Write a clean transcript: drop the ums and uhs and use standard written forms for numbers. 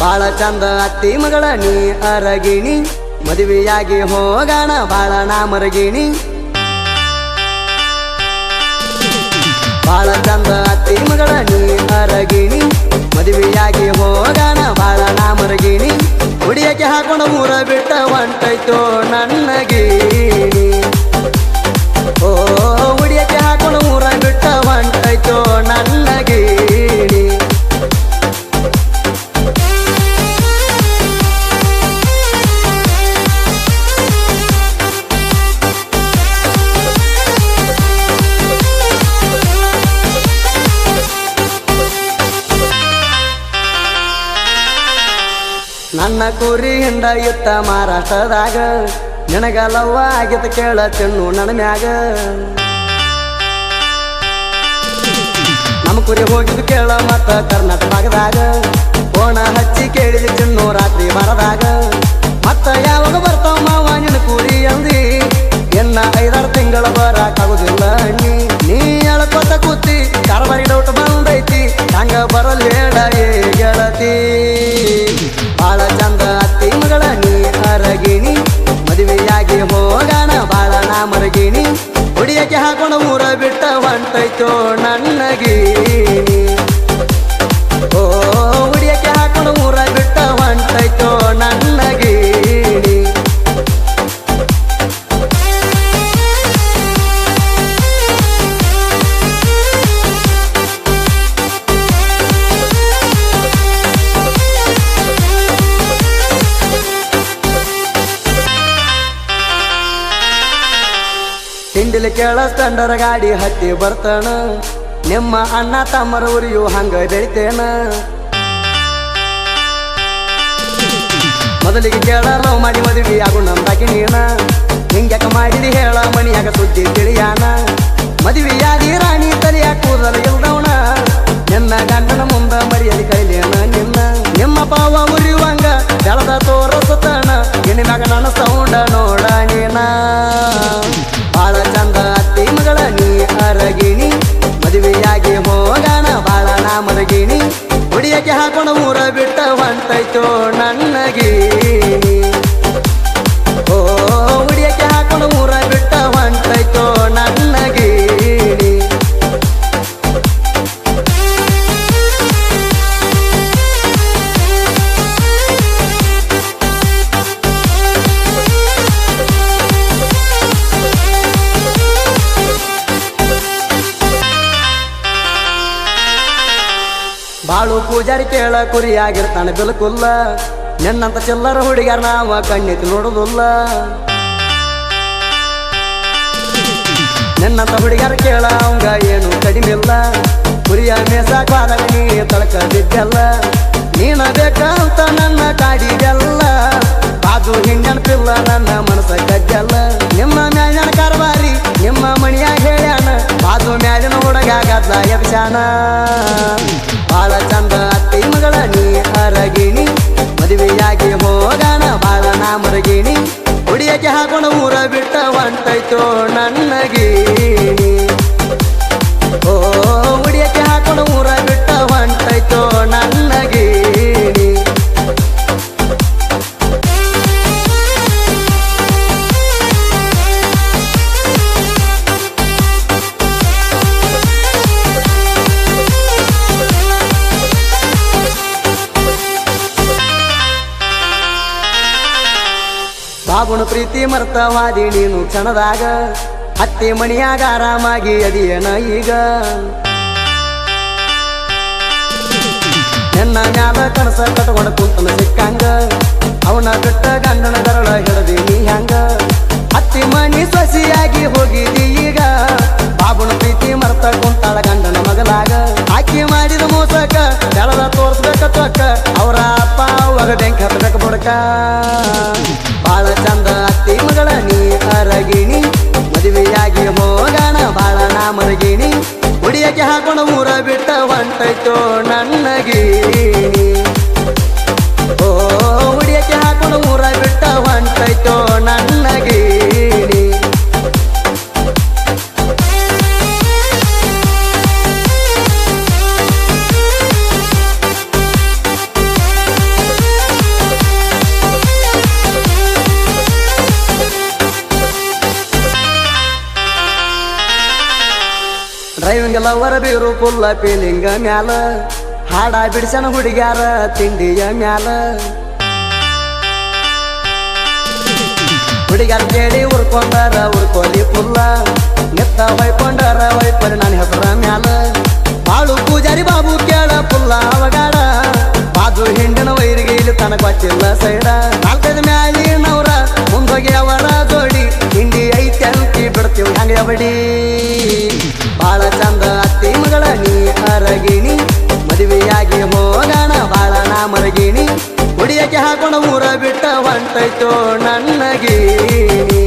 ಬಾಳ ಚಂದ ಅತ್ತಿ ಮಗಳ ನೀ ಅರಗಿಣಿ ಮದುವೆಯಾಗಿ ಹೋಗೋಣ ಬಾಳ ನಾ ಮರಗಿಣಿ ಬಾಳ ಚಂದ ಅತ್ತಿ ಮಗಳ ನೀ ಅರಗಿಣಿ ಮದುವೆಯಾಗಿ ಹೋಗೋಣ ಬಾಳ ನಾ ಮರಗಿಣಿ ಹುಡಿಯಕ್ಕೆ ಹಾಕೊಂಡು ಊರ ಬಿಟ್ಟ ಹೊಂಟೈತೋ ನನ್ನ ಗೀಣಿ ಓ ಹುಡಿಯಕ್ಕೆ ಹಾಕೊಂಡು ಊರ ಬಿಟ್ಟ ಹೊಂಟೈತೋ ನನ್ನ ಗೀಣಿ ನನ್ನ ಕುರಿ ಹಿಂಡ ಇತ್ತ ಮಹಾರಾಷ್ಟ್ರದಾಗ ನಿನಗಲ್ಲವ್ವ ಆಗಿತ ಕೇಳ ತಿನ್ನು ನನ್ನ ಮ್ಯಾಗ ನಮ್ಮ ಕುರಿ ಹೋಗಿದ್ದು ಕೇಳ ಮತ್ತ ಕರ್ನಾಟಕ ಭಾಗದಾಗ ಫೋನ ಹಚ್ಚಿ ಕೇಳಿದ ತಿನ್ನು ರಾತ್ರಿ ಬಾರದಾಗ ಮತ್ತ ಯಾವಾಗ ಬರ್ತಾವ ಮಾವ ನಿನ್ನ ಕುರಿ ಅಂದಿ ಎನ್ನ 5-6 ತಿಂಗಳ ಬರಾಕಾಗುದಿಲ್ಲ ನೀ ಎಳ್ಕೊತ ಕೂತಿ ಕಾರ್ಬಾರಿ ಡೌಟ್ ಬಂದೈತಿ ಹಂಗ ಬರಲ್ ಬೇಡ ಏ ಗೆಳತಿ ಬಾಳ ಚಂದ ಅತ್ತಿ ಮಗಳ ನೀ ಅರಗಿಣಿ ಮದುವೆಯಾಗಿ ಹೋಗೋಣ ಬಾಳ ನಾ ಮರಗಿಣಿ ಹುಡಿಯಕ್ಕೆ ಹಾಕೊಂಡು ಊರ ಬಿಟ್ಟ ಹೊಂಟೈತೋ ನನ್ನ ಗೀಣಿ ಓ ಹುಡಿಯಕ್ಕೆ ಹಾಕೊಂಡು ಊರ ಬಿಟ್ಟ ಹೊಂಟೈತೋ ನನ್ನ ಗೀಣಿ ಹಿಂಡಿಲಿ ಕೇಳ ಸ್ಟಂಡರ್ ಗಾಡಿ ಹತ್ತಿ ಬರ್ತಾನ ನಿಮ್ಮ ಅಣ್ಣ ತಮ್ಮರ ಉರಿಯು ಹಂಗ ಬೆಳಿತೇನ ಮೊದಲಿಗೆ ಕೇಳ ಲವ್ ಮಾಡಿ ಮದುವೆ ಆಗು ನಮ್ದಾಕಿ ನೀನ ಹಿಂಗ್ಯಾಕ ಮಾಡಿದಿ ಹೇಳ ಮನಿಯಾಗ ಸುದ್ದಿ ತಿಳಿಯಾನ ಮದುವೆಯಾಗಿ ರಾಣಿ ತಲೆಯ ಕೂದಲ ಇಲ್ದವನ ನಿನ್ನ ಗಂಡನ ಮುಂದ ಮರಿಯಲಿ ಕೈಲೇನ ನಿಮ್ಮ ಪಾವ ಉರಿಯುವಂಗ ಬೆಳದ ತೋರಸುತ್ತಾನ ಹೆಣ್ಣಿನಾಗ ನನ್ನ ಸೌಂಡ ನೋಡ ನೀನ ಬಾಳ ಚಂದ ಅತ್ತಿ ಮಗಳ ನೀ ಅರಗಿಣಿ ಮದುವೆಯಾಗಿ ಹೋಗೋಣ ಬಾಳ ನಾ ಮರಗಿಣಿ ಹುಡಿಯಕ್ಕೆ ಹಾಕೊಂಡು ಊರ ಬಿಟ್ಟ ಹೊಂಟೈತೋ ನನ್ನ ಗೀಣಿ ಓ ಹುಡಿಯಕ್ಕೆ ಹಾಕೊಂಡು ಊರ ಬಿಟ್ಟ ಹೊಂಟೈತೋ ನನ್ನ ಗೀಣಿ ಬಾಳು ಪೂಜಾರಿ ಕೇಳ ಕುರಿಯಾಗಿರ್ತಾನೆ ಬಿಲ್ಕುಲ್ಲ ನಿನ್ನಂತ ಚಿಲ್ಲರ ಹುಡುಗ್ಯಾರ ನಾವ ಕಣ್ಣೆತ್ತಿ ನೋಡುದಿಲ್ಲ ನಿನ್ನಂತ ಹುಡುಗ್ಯಾರ ಕೇಳ ಅವಂಗ ಏನು ಕಡಿಮೆ ಇಲ್ಲ ಕುರಿಯ ಮೇಸಾಕಾದಾಗ ನೀ ತಳಕದಿದ್ದೆಲ್ಲ ನೀನ ಬೇಕಂತ ನನ್ನ ಕಾಡಿದೆಲ್ಲ ಬಾಜು ಹಿಂಡನಪಿಲ್ಲ ನನ್ನ ಮನಸ್ಸ ಕದ್ದೆಲ್ಲ ನಿಮ್ಮ ಮ್ಯಾಲಿನ ಕಾರ್ಬಾರಿ ನಿಮ್ಮ ಮಣಿಯ ಹೇಳ್ಯಾನ ಬಾಜು ಮ್ಯಾಲಿನ ಹುಡುಗಾಗದ್ಲ ಎಬ್ಸಾನ ಬಾಳ ಚಂದ ಅತ್ತಿ ಮಗಳ ನೀ ಅರಗಿಣಿ ಮದುವೆಯಾಗಿ ಹೋಗೋಣ ಬಾಳ ನಾ ಮರಗಿಣಿ ಹುಡಿಯಕ್ಕೆ ಹಾಕೊಂಡು ಊರ ಬಿಟ್ಟ ಹೊಂಟೈತೋ ನನ್ನ ಗೀಣಿ ಓ ಹುಡಿಯಕ್ಕೆ ಹಾಕೊಂಡು ಊರ ಬಿಟ್ಟ ಹೊಂಟೈತೋ ನನ್ನ ಗೀಣಿ ಬಾಬುನ ಪ್ರೀತಿ ಮರ್ತವಾದಿ ನೀನು ಕ್ಷಣದಾಗ ಹತ್ತಿ ಮಣಿಯಾಗ ಆರಾಮಾಗಿ ಅದಿಯೇನ ಈಗ ನಿನ್ನ ಮ್ಯಾಲ ಕನಸ ಕಟ್ಕೊಂಡು ಕುಂತನ ಸಿಕ್ಕಂಗ ಅವನ ಬಿಟ್ಟ ಗಂಡನ ಗರಳ ಹಿಡದಿ ನೀ ಹಂಗ ಹತ್ತಿ ಮಣಿ ಸೊಸಿಯಾಗಿ ಹೋಗಿದಿ ಈಗ ಬಾಬುನ ಪ್ರೀತಿ ಮರ್ತ ಕುಂತಾಳ ಗಂಡನ ಮಗಲಾಗ ಆಕಿ ಮಾಡಿದ ಮೋಸಕ ಬೆಳದ ತೋರ್ಸ್ಬೇಕ ಚೊಕ್ಕ ಅವರ ಅಪ್ಪ ಅವಾಗ ಬೆಂಕಿ ಹತ್ತಬೇಕ ಬುಡಕ ಬಾಳ ಚಂದ ಅತ್ತಿ ಮಗಳ ನೀ ಅರಗಿಣಿ ಮದುವೆಯಾಗಿ ಹೋಗೋಣ ಬಾಳ ನಾ ಮರಗಿಣಿ ಹುಡಿಯಕ್ಕೆ ಹಾಕೊಂಡು ಊರ ಬಿಟ್ಟ ಹೊಂಟೈತೋ ನನ್ನ ಗೀಣಿ ಓ ಹುಡಿಯಕ್ಕೆ ಹಾಕೊಂಡು ಊರ ಬಿಟ್ಟ ಹೊಂಟೈತೋ ನನ್ನ ಗೀಣಿ ಡ್ರೈವಿಂಗ್ ಲವರ್ ಬೀರು ಫುಲ್ಲ ಫೀಲಿಂಗ ಮ್ಯಾಲ ಹಾಡ ಬಿಡ್ಸನ ಹುಡುಗ್ಯಾರ ತಿಂಡಿಯ ಮ್ಯಾಲ ಹುಡುಗ್ಯಾರ ಕೇಳಿ ಉರ್ಕೊಂಡಾರ ಉರ್ಕೋಲಿ ಫುಲ್ಲ ನೆತ್ತ ಹೊಯ್ಕೊಂಡಾರ ಹೊಯ್ಪರಿ ನನ್ನ ಹೆಸರ ಮ್ಯಾಲ ಬಾಳು ಪೂಜಾರಿ ಬಾಬು ಕೇಳ ಫುಲ್ಲ ಅವಗಾಡ ಬಾಜು ಹಿಂಡಿನ ವೈರಿಗೆ ಇಲ್ಲಿ ತನಕ ಗೊತ್ತಿಲ್ಲ ಸೈಡ 4-5 ಮ್ಯಾಲಿನವ್ರ ಮುಂದೋಗಿ ಅವರ ಜೋಡಿ ಹಿಂಡಿ ಐತ್ಯಂತಿ ಬಿಡ್ತೀವಿ ಹಂಗೆ ಬಡಿ ಬಾಳ ಚಂದ ಅತ್ತಿ ಮಗಳ ನೀ ಅರಗಿಣಿ ಮದುವೆಯಾಗಿ ಹೋಗೋಣ ಬಾಳ ನಾ ಮರಗಿಣಿ ಹುಡಿಯಕ್ಕೆ ಹಾಕೊಂಡು ಊರ ಬಿಟ್ಟ ಹೊಂಟೈತೋ ನನ್ನ ಗೀಣಿ